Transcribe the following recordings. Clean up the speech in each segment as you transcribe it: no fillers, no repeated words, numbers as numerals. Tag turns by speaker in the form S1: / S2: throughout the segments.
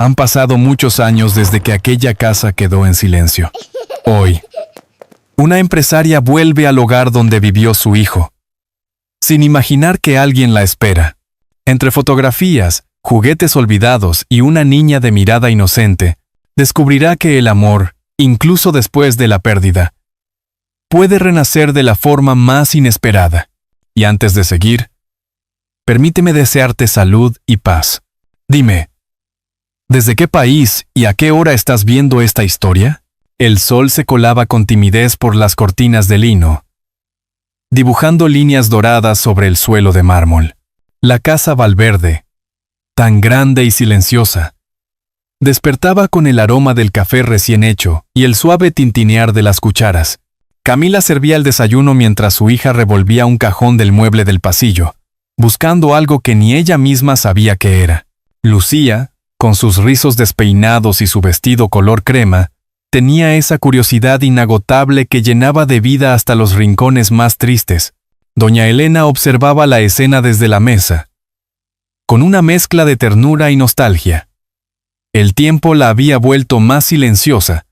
S1: Han pasado muchos años desde que aquella casa quedó en silencio. Hoy, una empresaria vuelve al hogar donde vivió su hijo, sin imaginar que alguien la espera. Entre fotografías, juguetes olvidados y una niña de mirada inocente, descubrirá que el amor, incluso después de la pérdida, puede renacer de la forma más inesperada. Y antes de seguir, permíteme desearte salud y paz. Dime, ¿desde qué país y a qué hora estás viendo esta historia? El sol se colaba con timidez por las cortinas de lino, dibujando líneas doradas sobre el suelo de mármol. La casa Valverde, tan grande y silenciosa, despertaba con el aroma del café recién hecho y el suave tintinear de las cucharas. Camila servía el desayuno mientras su hija revolvía un cajón del mueble del pasillo, buscando algo que ni ella misma sabía qué era. Lucía, con sus rizos despeinados y su vestido color crema, tenía esa curiosidad inagotable que llenaba de vida hasta los rincones más tristes. Doña Elena observaba la escena desde la mesa, con una mezcla de ternura y nostalgia. El tiempo la había vuelto más silenciosa,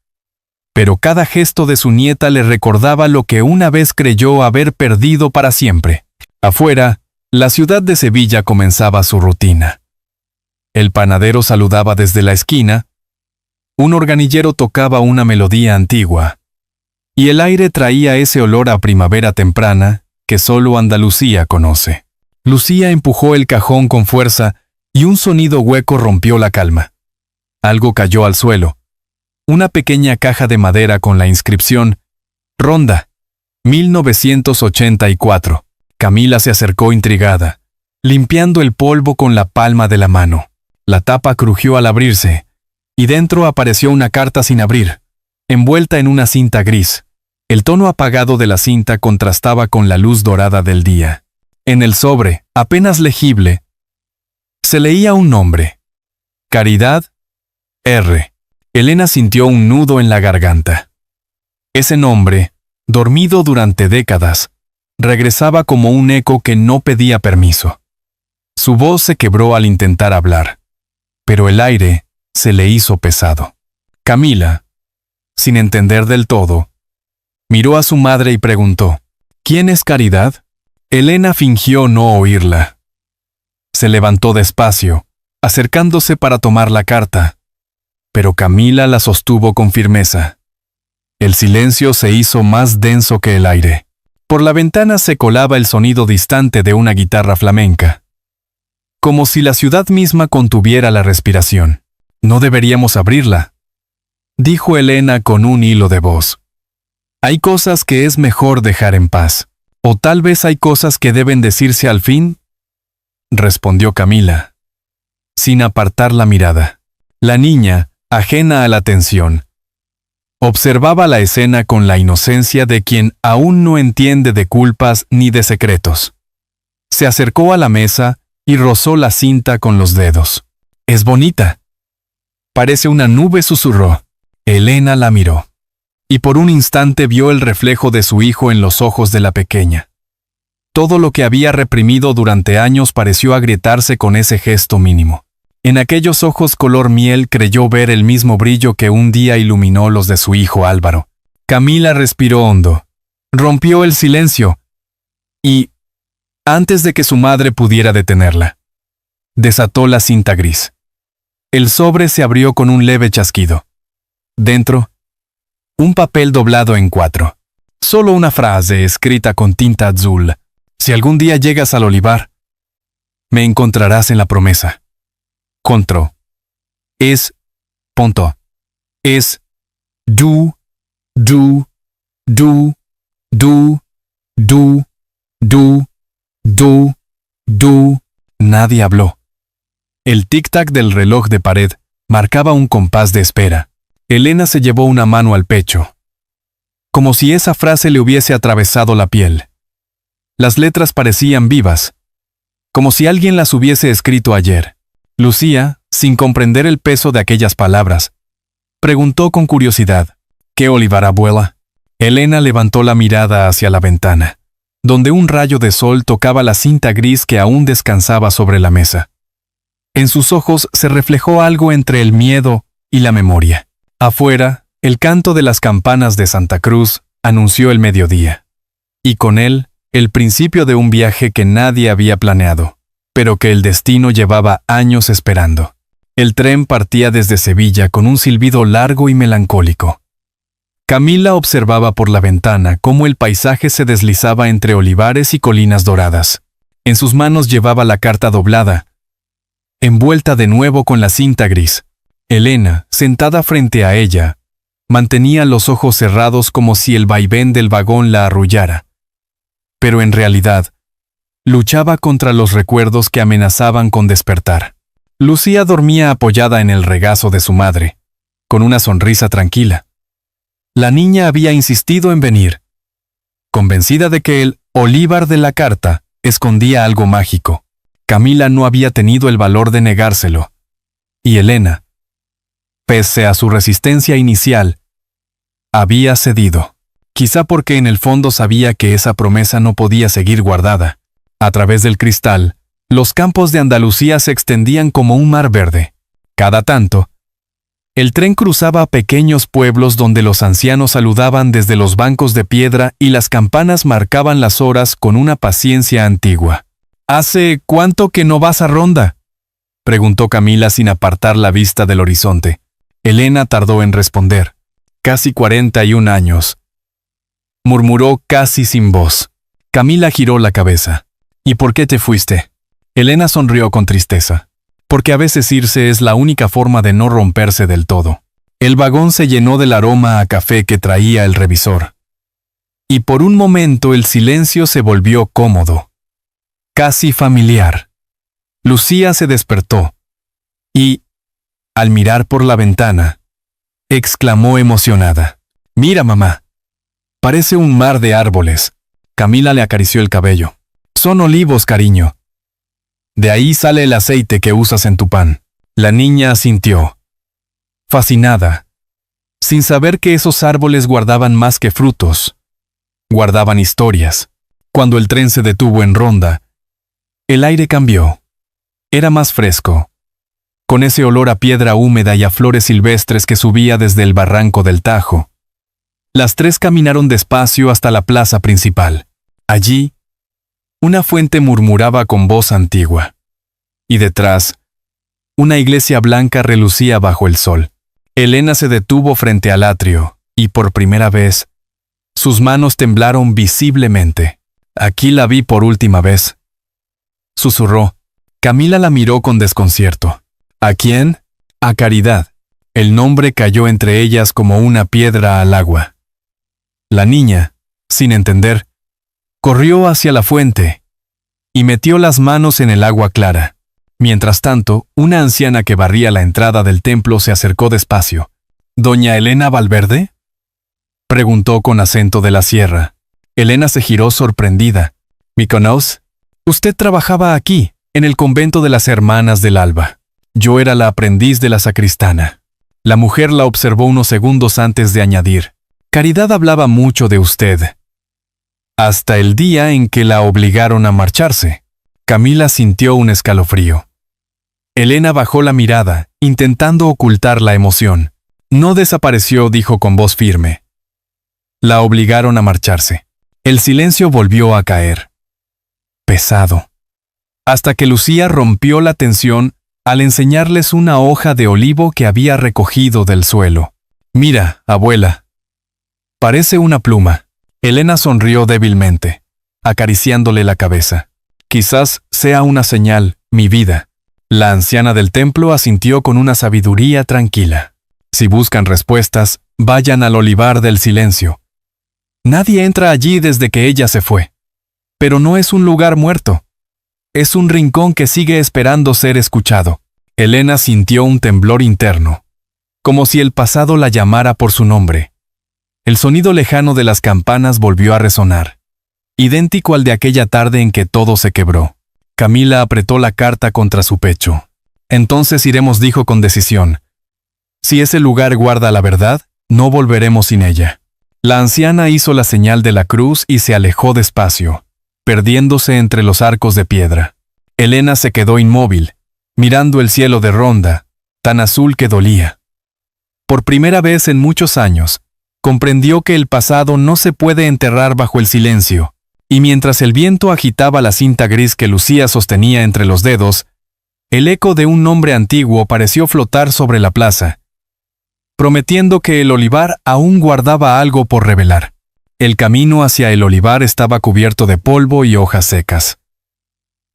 S1: pero cada gesto de su nieta le recordaba lo que una vez creyó haber perdido para siempre. Afuera, la ciudad de Sevilla comenzaba su rutina. El panadero saludaba desde la esquina, un organillero tocaba una melodía antigua, y el aire traía ese olor a primavera temprana que solo Andalucía conoce. Lucía empujó el cajón con fuerza y un sonido hueco rompió la calma. Algo cayó al suelo. Una pequeña caja de madera con la inscripción Ronda, 1984. Camila se acercó intrigada, limpiando el polvo con la palma de la mano. La tapa crujió al abrirse, y dentro apareció una carta sin abrir, envuelta en una cinta gris. El tono apagado de la cinta contrastaba con la luz dorada del día. En el sobre, apenas legible, se leía un nombre: Caridad R. Elena sintió un nudo en la garganta. Ese nombre, dormido durante décadas, regresaba como un eco que no pedía permiso. Su voz se quebró al intentar hablar, pero el aire se le hizo pesado. Camila, sin entender del todo, miró a su madre y preguntó: ¿Quién es Caridad? Elena fingió no oírla. Se levantó despacio, acercándose para tomar la carta, pero Camila la sostuvo con firmeza. El silencio se hizo más denso que el aire. Por la ventana se colaba el sonido distante de una guitarra flamenca, como si la ciudad misma contuviera la respiración. «No deberíamos abrirla», dijo Elena con un hilo de voz. «Hay cosas que es mejor dejar en paz. O tal vez hay cosas que deben decirse al fin», respondió Camila, sin apartar la mirada. La niña, ajena a la tensión, observaba la escena con la inocencia de quien aún no entiende de culpas ni de secretos. Se acercó a la mesa y rozó la cinta con los dedos. «Es bonita. Parece una nube», susurró. Elena la miró, y por un instante vio el reflejo de su hijo en los ojos de la pequeña. Todo lo que había reprimido durante años pareció agrietarse con ese gesto mínimo. En aquellos ojos color miel creyó ver el mismo brillo que un día iluminó los de su hijo Álvaro. Camila respiró hondo, rompió el silencio y, antes de que su madre pudiera detenerla, desató la cinta gris. El sobre se abrió con un leve chasquido. Dentro, un papel doblado en 4. Solo una frase escrita con tinta azul: «Si algún día llegas al olivar, me encontrarás en la promesa. Contro. Es. Punto. Es. Du. Du. Du. Du. Du. Du. Du. Du». Nadie habló. El tic-tac del reloj de pared marcaba un compás de espera. Elena se llevó una mano al pecho, como si esa frase le hubiese atravesado la piel. Las letras parecían vivas, como si alguien las hubiese escrito ayer. Lucía, sin comprender el peso de aquellas palabras, preguntó con curiosidad: «¿Qué olivar, abuela?». Elena levantó la mirada hacia la ventana, donde un rayo de sol tocaba la cinta gris que aún descansaba sobre la mesa. En sus ojos se reflejó algo entre el miedo y la memoria. Afuera, el canto de las campanas de Santa Cruz anunció el mediodía. Y con él, el principio de un viaje que nadie había planeado, pero que el destino llevaba años esperando. El tren partía desde Sevilla con un silbido largo y melancólico. Camila observaba por la ventana cómo el paisaje se deslizaba entre olivares y colinas doradas. En sus manos llevaba la carta doblada, envuelta de nuevo con la cinta gris. Elena, sentada frente a ella, mantenía los ojos cerrados como si el vaivén del vagón la arrullara. Pero en realidad, luchaba contra los recuerdos que amenazaban con despertar. Lucía dormía apoyada en el regazo de su madre, con una sonrisa tranquila. La niña había insistido en venir, convencida de que el olivar de la carta escondía algo mágico. Camila no había tenido el valor de negárselo. Y Elena, pese a su resistencia inicial, había cedido. Quizá porque en el fondo sabía que esa promesa no podía seguir guardada. A través del cristal, los campos de Andalucía se extendían como un mar verde. Cada tanto, el tren cruzaba pequeños pueblos donde los ancianos saludaban desde los bancos de piedra y las campanas marcaban las horas con una paciencia antigua. «¿Hace cuánto que no vas a Ronda?», preguntó Camila sin apartar la vista del horizonte. Elena tardó en responder. «Casi 41 años», murmuró casi sin voz. Camila giró la cabeza. «¿Y por qué te fuiste?». Elena sonrió con tristeza. «Porque a veces irse es la única forma de no romperse del todo». El vagón se llenó del aroma a café que traía el revisor. Y por un momento el silencio se volvió cómodo, casi familiar. Lucía se despertó y, al mirar por la ventana, exclamó emocionada: «Mira, mamá. Parece un mar de árboles». Camila le acarició el cabello. «Son olivos, cariño. De ahí sale el aceite que usas en tu pan». La niña asintió, fascinada, sin saber que esos árboles guardaban más que frutos. Guardaban historias. Cuando el tren se detuvo en Ronda, el aire cambió. Era más fresco, con ese olor a piedra húmeda y a flores silvestres que subía desde el barranco del Tajo. Las tres caminaron despacio hasta la plaza principal. Allí, una fuente murmuraba con voz antigua. Y detrás, una iglesia blanca relucía bajo el sol. Elena se detuvo frente al atrio, y por primera vez, sus manos temblaron visiblemente. «Aquí la vi por última vez», susurró. Camila la miró con desconcierto. ¿A quién? A Caridad. El nombre cayó entre ellas como una piedra al agua. La niña, sin entender, corrió hacia la fuente y metió las manos en el agua clara. Mientras tanto, una anciana que barría la entrada del templo se acercó despacio. «¿Doña Elena Valverde?», preguntó con acento de la sierra. Elena se giró sorprendida. «¿Me conoce? Usted trabajaba aquí, en el convento de las Hermanas del Alba. Yo era la aprendiz de la sacristana». La mujer la observó unos segundos antes de añadir: «Caridad hablaba mucho de usted. Hasta el día en que la obligaron a marcharse». Camila sintió un escalofrío. Elena bajó la mirada, intentando ocultar la emoción. «No desapareció», dijo con voz firme. «La obligaron a marcharse». El silencio volvió a caer, pesado, hasta que Lucía rompió la tensión al enseñarles una hoja de olivo que había recogido del suelo. «Mira, abuela. Parece una pluma». Elena sonrió débilmente, acariciándole la cabeza. «Quizás sea una señal, mi vida». La anciana del templo asintió con una sabiduría tranquila. «Si buscan respuestas, vayan al olivar del silencio. Nadie entra allí desde que ella se fue. Pero no es un lugar muerto. Es un rincón que sigue esperando ser escuchado». Elena sintió un temblor interno, como si el pasado la llamara por su nombre. El sonido lejano de las campanas volvió a resonar, idéntico al de aquella tarde en que todo se quebró. Camila apretó la carta contra su pecho. «Entonces iremos», dijo con decisión. «Si ese lugar guarda la verdad, no volveremos sin ella». La anciana hizo la señal de la cruz y se alejó despacio, perdiéndose entre los arcos de piedra. Elena se quedó inmóvil, mirando el cielo de Ronda, tan azul que dolía. Por primera vez en muchos años, comprendió que el pasado no se puede enterrar bajo el silencio, y mientras el viento agitaba la cinta gris que Lucía sostenía entre los dedos, el eco de un nombre antiguo pareció flotar sobre la plaza, prometiendo que el olivar aún guardaba algo por revelar. El camino hacia el olivar estaba cubierto de polvo y hojas secas.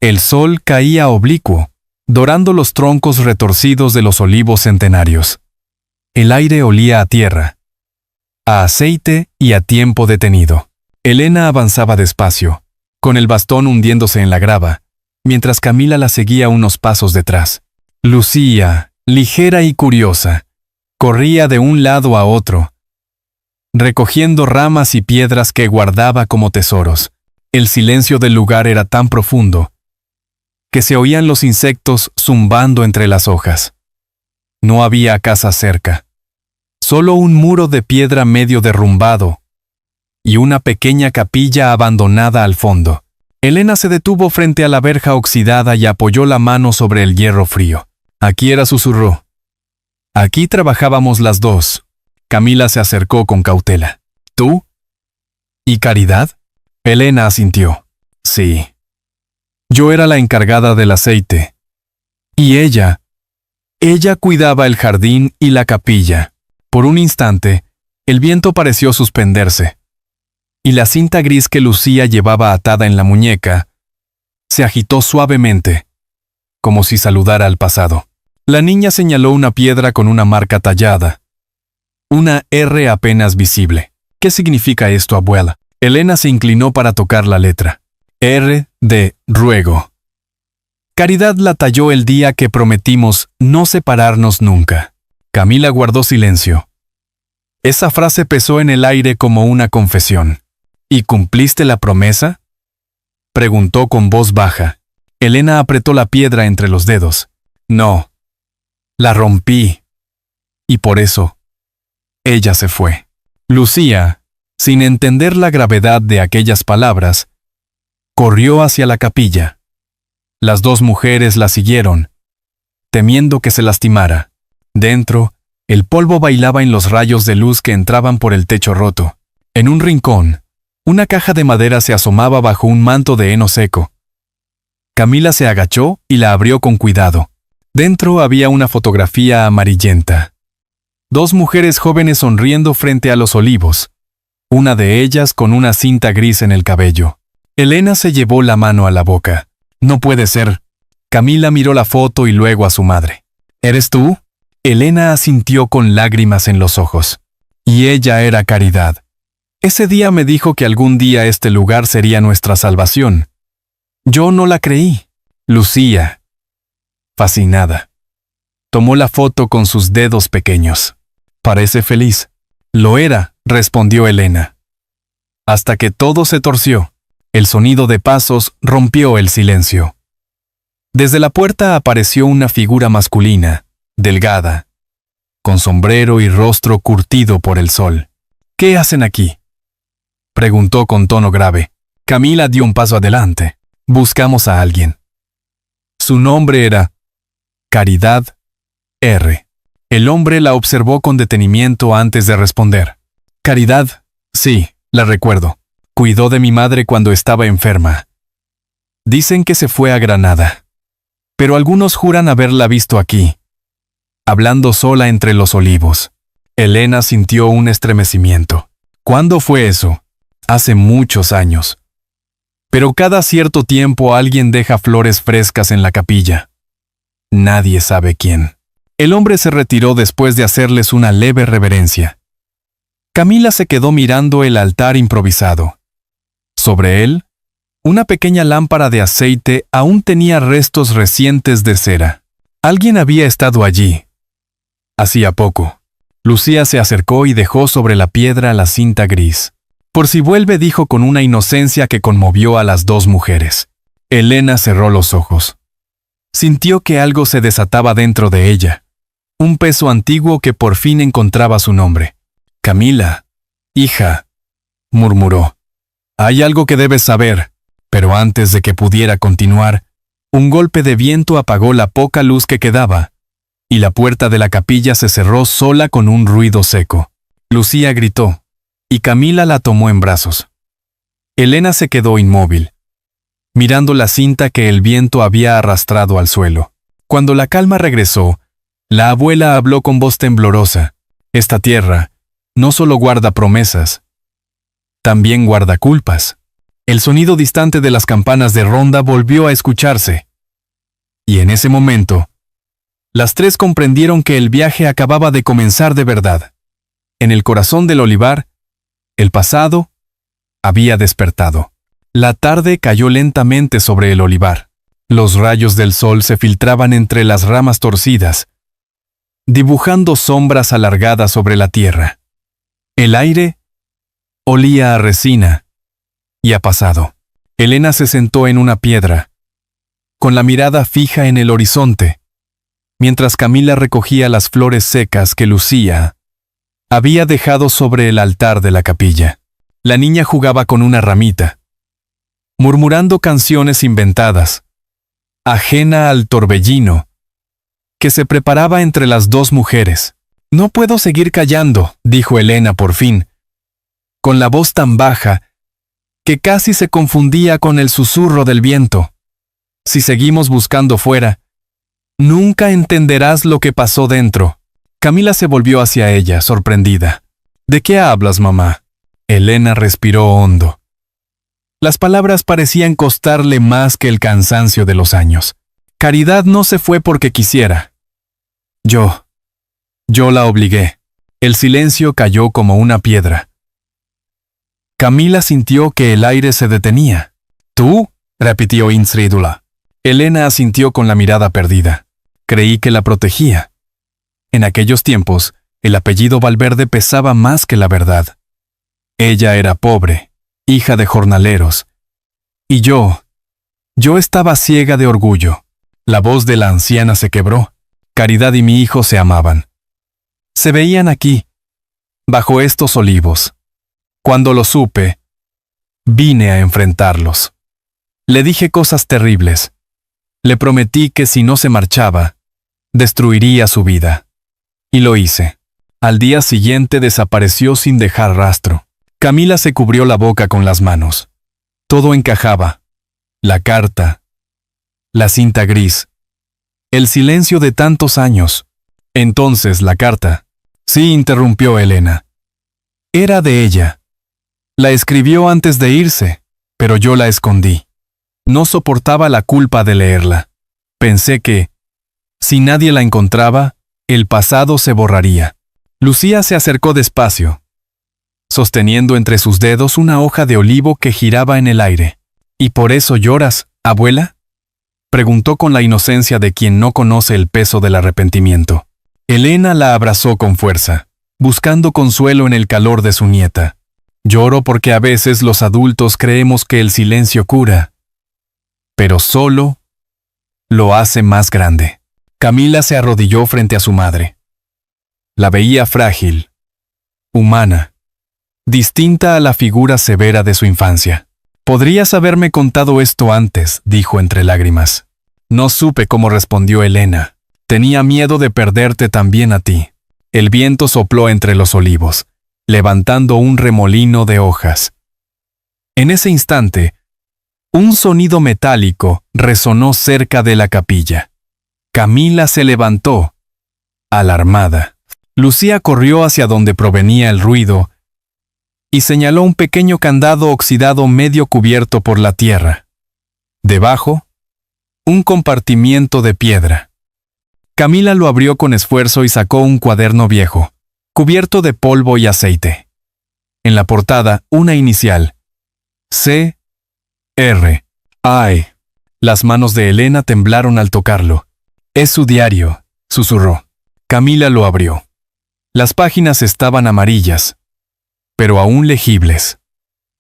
S1: El sol caía oblicuo, dorando los troncos retorcidos de los olivos centenarios. El aire olía a tierra, a aceite y a tiempo detenido. Elena avanzaba despacio, con el bastón hundiéndose en la grava, mientras Camila la seguía unos pasos detrás. Lucía, ligera y curiosa, corría de un lado a otro, recogiendo ramas y piedras que guardaba como tesoros. El silencio del lugar era tan profundo que se oían los insectos zumbando entre las hojas. No había casa cerca, solo un muro de piedra medio derrumbado y una pequeña capilla abandonada al fondo. Elena se detuvo frente a la verja oxidada y apoyó la mano sobre el hierro frío. Aquí era, susurró. Aquí trabajábamos las dos. Camila se acercó con cautela. ¿Tú? ¿Y Caridad? Elena asintió. Sí. Yo era la encargada del aceite. Y ella cuidaba el jardín y la capilla. Por un instante, el viento pareció suspenderse, y la cinta gris que Lucía llevaba atada en la muñeca se agitó suavemente, como si saludara al pasado. La niña señaló una piedra con una marca tallada, una R apenas visible. ¿Qué significa esto, abuela? Elena se inclinó para tocar la letra. R de ruego. Caridad la talló el día que prometimos no separarnos nunca. Camila guardó silencio. Esa frase pesó en el aire como una confesión. ¿Y cumpliste la promesa?, preguntó con voz baja. Elena apretó la piedra entre los dedos. No. La rompí. Y por eso, ella se fue. Lucía, sin entender la gravedad de aquellas palabras, corrió hacia la capilla. Las dos mujeres la siguieron, temiendo que se lastimara. Dentro, el polvo bailaba en los rayos de luz que entraban por el techo roto. En un rincón, una caja de madera se asomaba bajo un manto de heno seco. Camila se agachó y la abrió con cuidado. Dentro había una fotografía amarillenta. Dos mujeres jóvenes sonriendo frente a los olivos, una de ellas con una cinta gris en el cabello. Elena se llevó la mano a la boca. No puede ser. Camila miró la foto y luego a su madre. ¿Eres tú? Elena asintió con lágrimas en los ojos. Y ella era Caridad. Ese día me dijo que algún día este lugar sería nuestra salvación. Yo no la creí. Lucía, fascinada, tomó la foto con sus dedos pequeños. Parece feliz. Lo era, respondió Elena. Hasta que todo se torció. El sonido de pasos rompió el silencio. Desde la puerta apareció una figura masculina, delgada, con sombrero y rostro curtido por el sol. ¿Qué hacen aquí?, preguntó con tono grave. Camila dio un paso adelante. Buscamos a alguien. Su nombre era Caridad R. El hombre la observó con detenimiento antes de responder. Caridad, sí, la recuerdo. Cuidó de mi madre cuando estaba enferma. Dicen que se fue a Granada, pero algunos juran haberla visto aquí, hablando sola entre los olivos. Elena sintió un estremecimiento. ¿Cuándo fue eso? Hace muchos años. Pero cada cierto tiempo alguien deja flores frescas en la capilla. Nadie sabe quién. El hombre se retiró después de hacerles una leve reverencia. Camila se quedó mirando el altar improvisado. Sobre él, una pequeña lámpara de aceite aún tenía restos recientes de cera. Alguien había estado allí. Hacía poco. Lucía se acercó y dejó sobre la piedra la cinta gris. Por si vuelve, dijo con una inocencia que conmovió a las dos mujeres. Elena cerró los ojos. Sintió que algo se desataba dentro de ella. Un peso antiguo que por fin encontraba su nombre. Camila, hija, murmuró. Hay algo que debes saber. Pero antes de que pudiera continuar, Un golpe de viento apagó la poca luz que quedaba, y la puerta de la capilla se cerró sola con un ruido seco. Lucía gritó, y Camila la tomó en brazos. Elena se quedó inmóvil, mirando la cinta que el viento había arrastrado al suelo. Cuando la calma regresó, la abuela habló con voz temblorosa. Esta tierra no solo guarda promesas, también guarda culpas. El sonido distante de las campanas de ronda volvió a escucharse. Y en ese momento, las tres comprendieron que el viaje acababa de comenzar de verdad. En el corazón del olivar, el pasado había despertado. La tarde cayó lentamente sobre el olivar. Los rayos del sol se filtraban entre las ramas torcidas, dibujando sombras alargadas sobre la tierra. El aire olía a resina y a pasado. Elena se sentó en una piedra, con la mirada fija en el horizonte, mientras Camila recogía las flores secas que Lucía había dejado sobre el altar de la capilla. La niña jugaba con una ramita, murmurando canciones inventadas, ajena al torbellino que se preparaba entre las dos mujeres. «No puedo seguir callando», dijo Elena por fin, con la voz tan baja que casi se confundía con el susurro del viento. «Si seguimos buscando fuera, nunca entenderás lo que pasó dentro». Camila se volvió hacia ella, sorprendida. «¿De qué hablas, mamá?». Elena respiró hondo. Las palabras parecían costarle más que el cansancio de los años. Caridad no se fue porque quisiera. Yo la obligué. El silencio cayó como una piedra. Camila sintió que el aire se detenía. «¿Tú?», repitió incrédula. Elena asintió con la mirada perdida. Creí que la protegía. En aquellos tiempos, el apellido Valverde pesaba más que la verdad. Ella era pobre, hija de jornaleros. Y yo estaba ciega de orgullo. La voz de la anciana se quebró. Caridad y mi hijo se amaban. Se veían aquí, bajo estos olivos. Cuando lo supe, vine a enfrentarlos. Le dije cosas terribles. Le prometí que si no se marchaba, destruiría su vida. Y lo hice. Al día siguiente desapareció sin dejar rastro. Camila se cubrió la boca con las manos. Todo encajaba. La carta, la cinta gris, el silencio de tantos años. Entonces la carta. Sí, interrumpió Elena. Era de ella. La escribió antes de irse, pero yo la escondí. No soportaba la culpa de leerla. Pensé que, si nadie la encontraba, el pasado se borraría. Lucía se acercó despacio, sosteniendo entre sus dedos una hoja de olivo que giraba en el aire. ¿Y por eso lloras, abuela?, preguntó con la inocencia de quien no conoce el peso del arrepentimiento. Elena la abrazó con fuerza, buscando consuelo en el calor de su nieta. Lloro porque a veces los adultos creemos que el silencio cura, pero solo lo hace más grande. Camila se arrodilló frente a su madre. La veía frágil, humana, distinta a la figura severa de su infancia. «Podrías haberme contado esto antes», dijo entre lágrimas. No supe cómo respondió Elena. Tenía miedo de perderte también a ti. El viento sopló entre los olivos, levantando un remolino de hojas. En ese instante, un sonido metálico resonó cerca de la capilla. Camila se levantó, alarmada. Lucía corrió hacia donde provenía el ruido y señaló un pequeño candado oxidado medio cubierto por la tierra. Debajo, un compartimiento de piedra. Camila lo abrió con esfuerzo y sacó un cuaderno viejo, cubierto de polvo y aceite. En la portada, una inicial. C. R. Ay. Las manos de Elena temblaron al tocarlo. «Es su diario», susurró. Camila lo abrió. Las páginas estaban amarillas, pero aún legibles.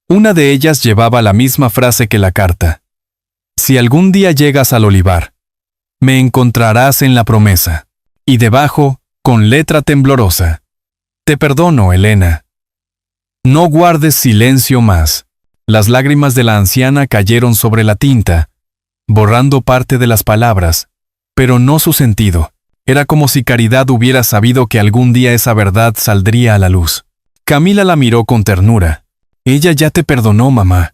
S1: Una de ellas llevaba la misma frase que la carta. «Si algún día llegas al olivar, me encontrarás en la promesa». Y debajo, con letra temblorosa: «Te perdono, Elena. No guardes silencio más». Las lágrimas de la anciana cayeron sobre la tinta, borrando parte de las palabras, pero no su sentido. Era como si Caridad hubiera sabido que algún día esa verdad saldría a la luz. Camila la miró con ternura. Ella ya te perdonó, mamá.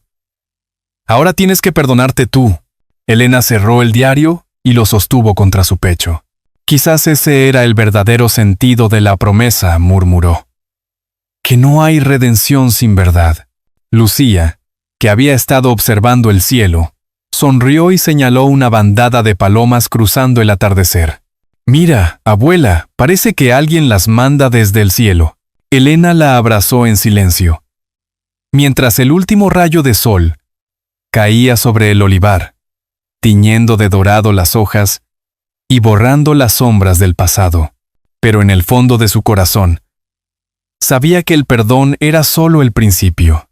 S1: Ahora tienes que perdonarte tú. Elena cerró el diario y lo sostuvo contra su pecho. Quizás ese era el verdadero sentido de la promesa, murmuró. Que no hay redención sin verdad. Lucía, que había estado observando el cielo, sonrió y señaló una bandada de palomas cruzando el atardecer. Mira, abuela, parece que alguien las manda desde el cielo. Elena la abrazó en silencio. Mientras el último rayo de sol caía sobre el olivar, tiñendo de dorado las hojas y borrando las sombras del pasado. Pero en el fondo de su corazón, sabía que el perdón era solo el principio.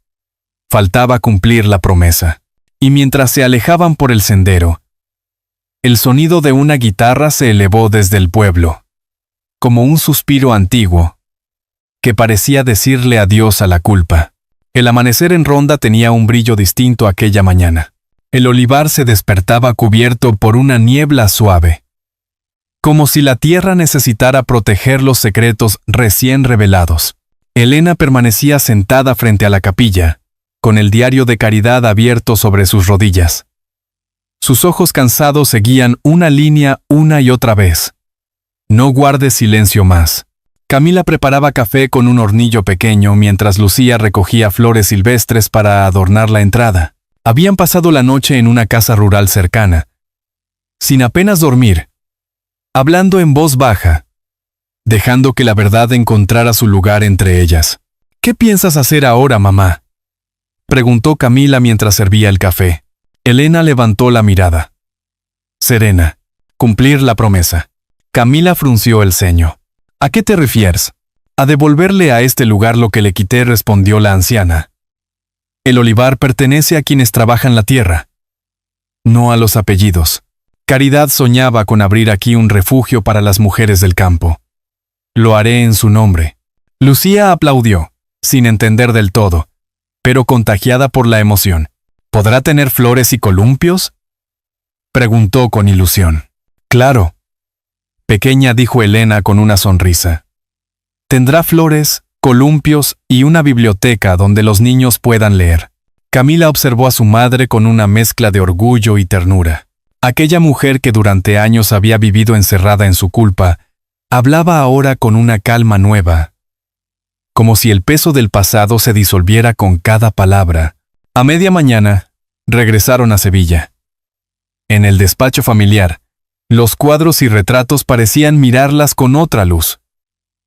S1: Faltaba cumplir la promesa. Y mientras se alejaban por el sendero, el sonido de una guitarra se elevó desde el pueblo, como un suspiro antiguo, que parecía decirle adiós a la culpa. El amanecer en Ronda tenía un brillo distinto aquella mañana. El olivar se despertaba cubierto por una niebla suave, como si la tierra necesitara proteger los secretos recién revelados. Elena permanecía sentada frente a la capilla, con el diario de Caridad abierto sobre sus rodillas. Sus ojos cansados seguían una línea una y otra vez. No guardes silencio más. Camila preparaba café con un hornillo pequeño mientras Lucía recogía flores silvestres para adornar la entrada. Habían pasado la noche en una casa rural cercana, sin apenas dormir, hablando en voz baja, dejando que la verdad encontrara su lugar entre ellas. ¿Qué piensas hacer ahora, mamá?, preguntó Camila mientras servía el café. Elena levantó la mirada. Serena. Cumplir la promesa. Camila frunció el ceño. ¿A qué te refieres? A devolverle a este lugar lo que le quité, respondió la anciana. El olivar pertenece a quienes trabajan la tierra, no a los apellidos. Caridad soñaba con abrir aquí un refugio para las mujeres del campo. Lo haré en su nombre. Lucía aplaudió, sin entender del todo, pero contagiada por la emoción. ¿Podrá tener flores y columpios?, preguntó con ilusión. Claro. Pequeña, dijo Elena con una sonrisa. Tendrá flores, columpios y una biblioteca donde los niños puedan leer. Camila observó a su madre con una mezcla de orgullo y ternura. Aquella mujer que durante años había vivido encerrada en su culpa, hablaba ahora con una calma nueva, como si el peso del pasado se disolviera con cada palabra. A media mañana, regresaron a Sevilla. En el despacho familiar, los cuadros y retratos parecían mirarlas con otra luz.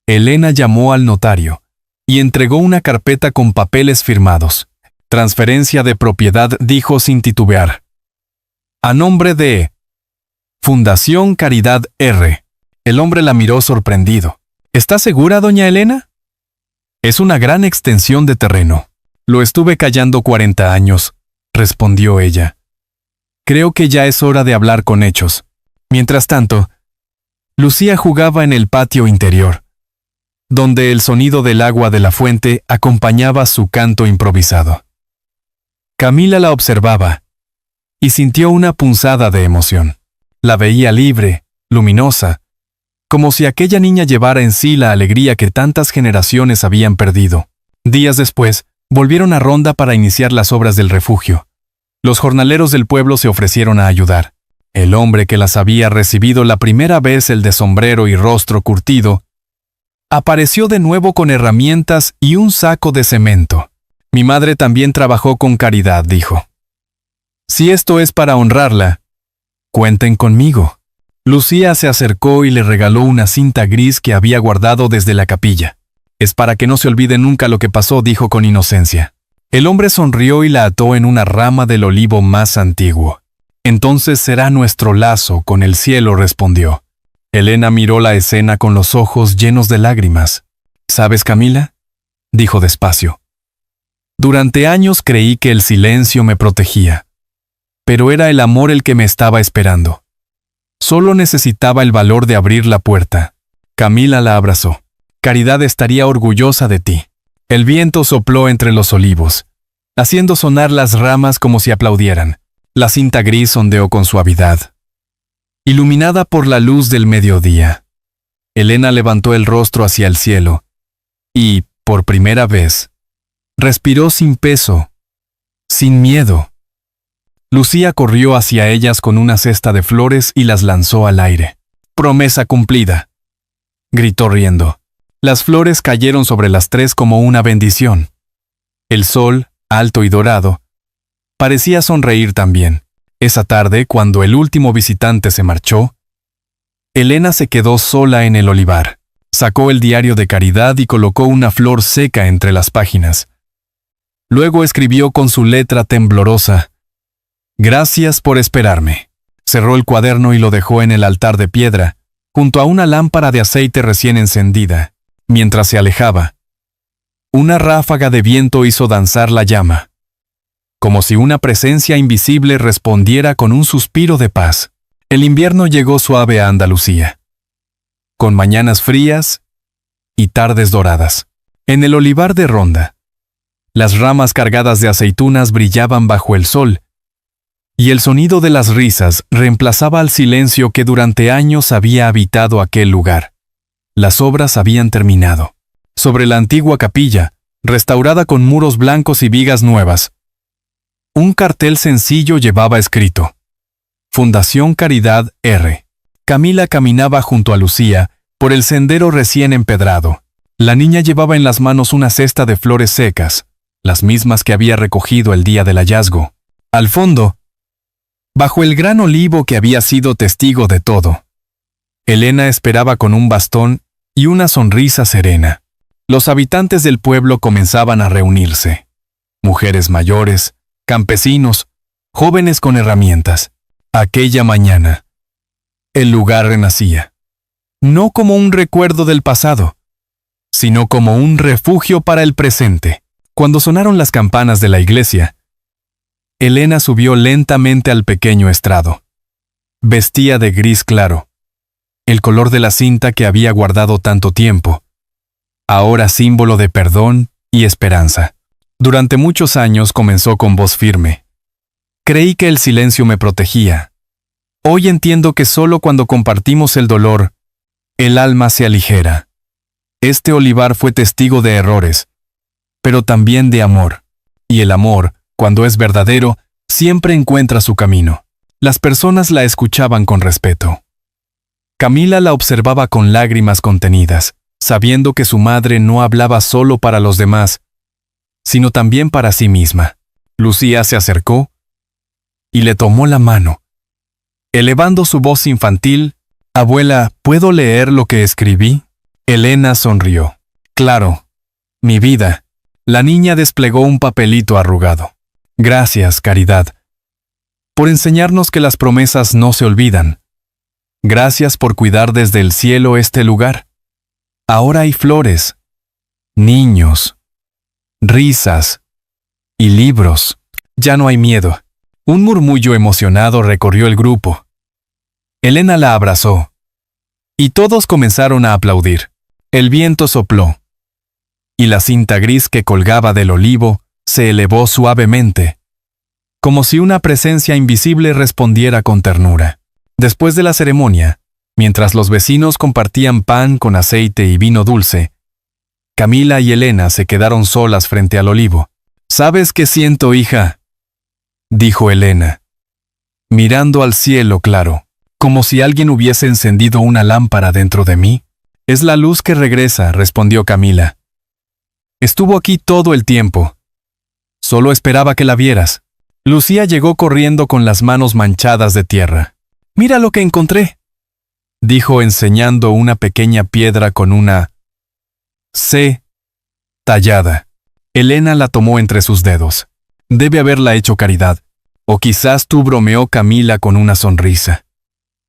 S1: Elena llamó al notario y entregó una carpeta con papeles firmados. Transferencia de propiedad, dijo sin titubear. A nombre de Fundación Caridad R. El hombre la miró sorprendido. ¿Está segura, doña Elena? Es una gran extensión de terreno. Lo estuve callando 40 años, respondió ella. Creo que ya es hora de hablar con hechos. Mientras tanto, Lucía jugaba en el patio interior, donde el sonido del agua de la fuente acompañaba su canto improvisado. Camila la observaba y sintió una punzada de emoción. La veía libre, luminosa, como si aquella niña llevara en sí la alegría que tantas generaciones habían perdido. Días después, volvieron a Ronda para iniciar las obras del refugio. Los jornaleros del pueblo se ofrecieron a ayudar. El hombre que las había recibido la primera vez, el de sombrero y rostro curtido, apareció de nuevo con herramientas y un saco de cemento. Mi madre también trabajó con Caridad, dijo. Si esto es para honrarla, cuenten conmigo. Lucía se acercó y le regaló una cinta gris que había guardado desde la capilla. Es para que no se olvide nunca lo que pasó, dijo con inocencia. El hombre sonrió y la ató en una rama del olivo más antiguo. Entonces será nuestro lazo con el cielo, respondió. Elena miró la escena con los ojos llenos de lágrimas. ¿Sabes, Camila?, dijo despacio. Durante años creí que el silencio me protegía, pero era el amor el que me estaba esperando. Solo necesitaba el valor de abrir la puerta. Camila la abrazó. Caridad estaría orgullosa de ti. El viento sopló entre los olivos, haciendo sonar las ramas como si aplaudieran. La cinta gris ondeó con suavidad, iluminada por la luz del mediodía. Elena levantó el rostro hacia el cielo y, por primera vez, respiró sin peso, sin miedo. Lucía corrió hacia ellas con una cesta de flores y las lanzó al aire. «Promesa cumplida», gritó riendo. Las flores cayeron sobre las tres como una bendición. El sol, alto y dorado, parecía sonreír también. Esa tarde, cuando el último visitante se marchó, Elena se quedó sola en el olivar. Sacó el diario de Caridad y colocó una flor seca entre las páginas. Luego escribió con su letra temblorosa: «Gracias por esperarme». Cerró el cuaderno y lo dejó en el altar de piedra, junto a una lámpara de aceite recién encendida. Mientras se alejaba, una ráfaga de viento hizo danzar la llama, como si una presencia invisible respondiera con un suspiro de paz. El invierno llegó suave a Andalucía, con mañanas frías y tardes doradas. En el olivar de Ronda, las ramas cargadas de aceitunas brillaban bajo el sol, y el sonido de las risas reemplazaba al silencio que durante años había habitado aquel lugar. Las obras habían terminado. Sobre la antigua capilla, restaurada con muros blancos y vigas nuevas, un cartel sencillo llevaba escrito: Fundación Caridad R. Camila caminaba junto a Lucía por el sendero recién empedrado. La niña llevaba en las manos una cesta de flores secas, las mismas que había recogido el día del hallazgo. Al fondo, bajo el gran olivo que había sido testigo de todo, Elena esperaba con un bastón y una sonrisa serena. Los habitantes del pueblo comenzaban a reunirse. Mujeres mayores, campesinos, jóvenes con herramientas. Aquella mañana, el lugar renacía, no como un recuerdo del pasado, sino como un refugio para el presente. Cuando sonaron las campanas de la iglesia, Elena subió lentamente al pequeño estrado. Vestía de gris claro, el color de la cinta que había guardado tanto tiempo, ahora símbolo de perdón y esperanza. Durante muchos años comenzó con voz firme. Creí que el silencio me protegía. Hoy entiendo que solo cuando compartimos el dolor, el alma se aligera. Este olivar fue testigo de errores, pero también de amor. Y el amor, cuando es verdadero, siempre encuentra su camino. Las personas la escuchaban con respeto. Camila la observaba con lágrimas contenidas, sabiendo que su madre no hablaba solo para los demás, sino también para sí misma. Lucía se acercó y le tomó la mano. Elevando su voz infantil: «Abuela, ¿puedo leer lo que escribí?» Elena sonrió. «Claro, mi vida». La niña desplegó un papelito arrugado. «Gracias, Caridad, por enseñarnos que las promesas no se olvidan. Gracias por cuidar desde el cielo este lugar. Ahora hay flores, niños, risas y libros. Ya no hay miedo». Un murmullo emocionado recorrió el grupo. Elena la abrazó, y todos comenzaron a aplaudir. El viento sopló, y la cinta gris que colgaba del olivo se elevó suavemente, como si una presencia invisible respondiera con ternura. Después de la ceremonia, mientras los vecinos compartían pan con aceite y vino dulce, Camila y Elena se quedaron solas frente al olivo. «¿Sabes qué siento, hija?», dijo Elena, mirando al cielo claro, como si alguien hubiese encendido una lámpara dentro de mí. «Es la luz que regresa», respondió Camila. «Estuvo aquí todo el tiempo. Solo esperaba que la vieras». Lucía llegó corriendo con las manos manchadas de tierra. «Mira lo que encontré», dijo enseñando una pequeña piedra con una C tallada. Elena la tomó entre sus dedos. «Debe haberla hecho Caridad. O quizás tú», bromeó Camila con una sonrisa.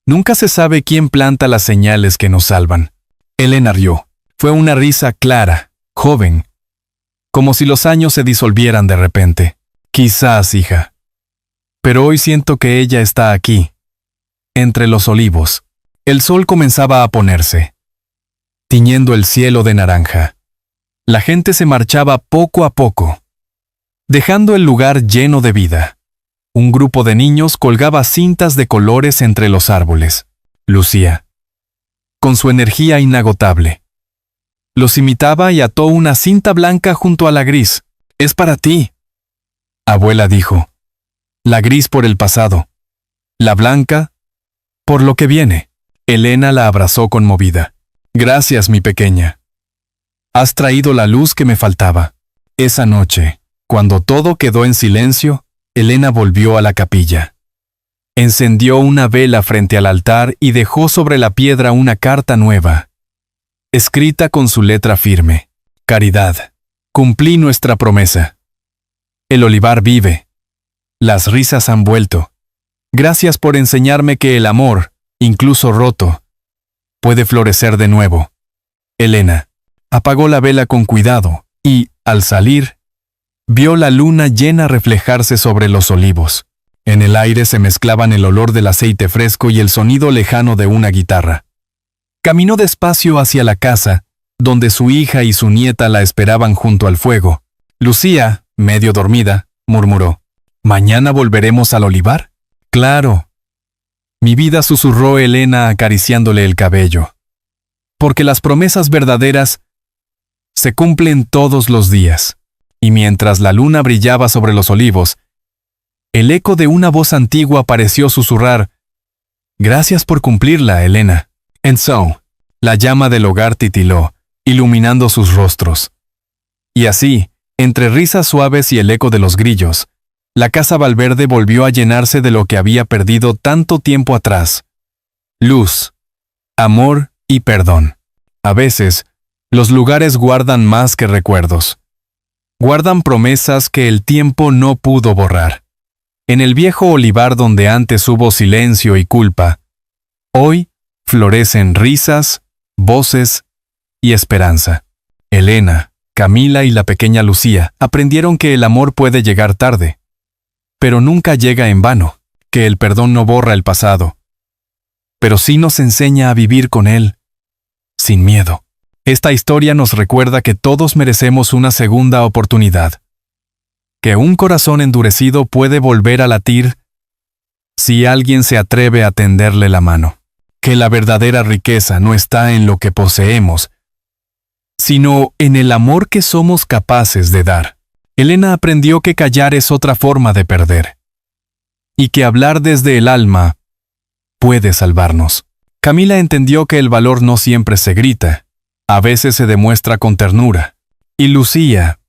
S1: «Nunca se sabe quién planta las señales que nos salvan». Elena rió. Fue una risa clara, joven, como si los años se disolvieran de repente. «Quizás, hija. Pero hoy siento que ella está aquí, entre los olivos». El sol comenzaba a ponerse, tiñendo el cielo de naranja. La gente se marchaba poco a poco, dejando el lugar lleno de vida. Un grupo de niños colgaba cintas de colores entre los árboles. Lucía, con su energía inagotable, los imitaba y ató una cinta blanca junto a la gris. «Es para ti», abuela dijo. «La gris por el pasado, la blanca por lo que viene». Elena la abrazó conmovida. «Gracias, mi pequeña. Has traído la luz que me faltaba». Esa noche, cuando todo quedó en silencio, Elena volvió a la capilla. Encendió una vela frente al altar y dejó sobre la piedra una carta nueva, escrita con su letra firme. «Caridad, cumplí nuestra promesa. El olivar vive. Las risas han vuelto. Gracias por enseñarme que el amor, incluso roto, puede florecer de nuevo». Elena apagó la vela con cuidado y, al salir, vio la luna llena reflejarse sobre los olivos. En el aire se mezclaban el olor del aceite fresco y el sonido lejano de una guitarra. Caminó despacio hacia la casa, donde su hija y su nieta la esperaban junto al fuego. Lucía, medio dormida, murmuró: «¿Mañana volveremos al olivar?» «Claro». «Mi vida», susurró Elena acariciándole el cabello. «Porque las promesas verdaderas se cumplen todos los días». Y mientras la luna brillaba sobre los olivos, el eco de una voz antigua pareció susurrar: «Gracias por cumplirla, Elena». And so, la llama del hogar titiló, iluminando sus rostros. Y así, entre risas suaves y el eco de los grillos, la casa Valverde volvió a llenarse de lo que había perdido tanto tiempo atrás: luz, amor y perdón. A veces, los lugares guardan más que recuerdos. Guardan promesas que el tiempo no pudo borrar. En el viejo olivar donde antes hubo silencio y culpa, hoy florecen risas, voces y esperanza. Elena, Camila y la pequeña Lucía aprendieron que el amor puede llegar tarde, pero nunca llega en vano, que el perdón no borra el pasado, pero sí nos enseña a vivir con él, sin miedo. Esta historia nos recuerda que todos merecemos una segunda oportunidad, que un corazón endurecido puede volver a latir si alguien se atreve a tenderle la mano, que la verdadera riqueza no está en lo que poseemos, sino en el amor que somos capaces de dar. Elena aprendió que callar es otra forma de perder, y que hablar desde el alma puede salvarnos. Camila entendió que el valor no siempre se grita, a veces se demuestra con ternura. Y Lucía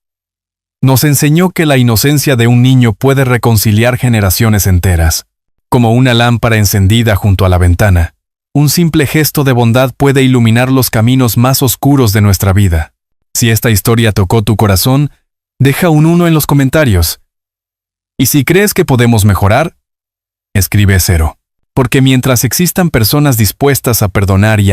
S1: nos enseñó que la inocencia de un niño puede reconciliar generaciones enteras. Como una lámpara encendida junto a la ventana, un simple gesto de bondad puede iluminar los caminos más oscuros de nuestra vida. Si esta historia tocó tu corazón, deja un 1 en los comentarios. Y si crees que podemos mejorar, escribe 0. Porque mientras existan personas dispuestas a perdonar y a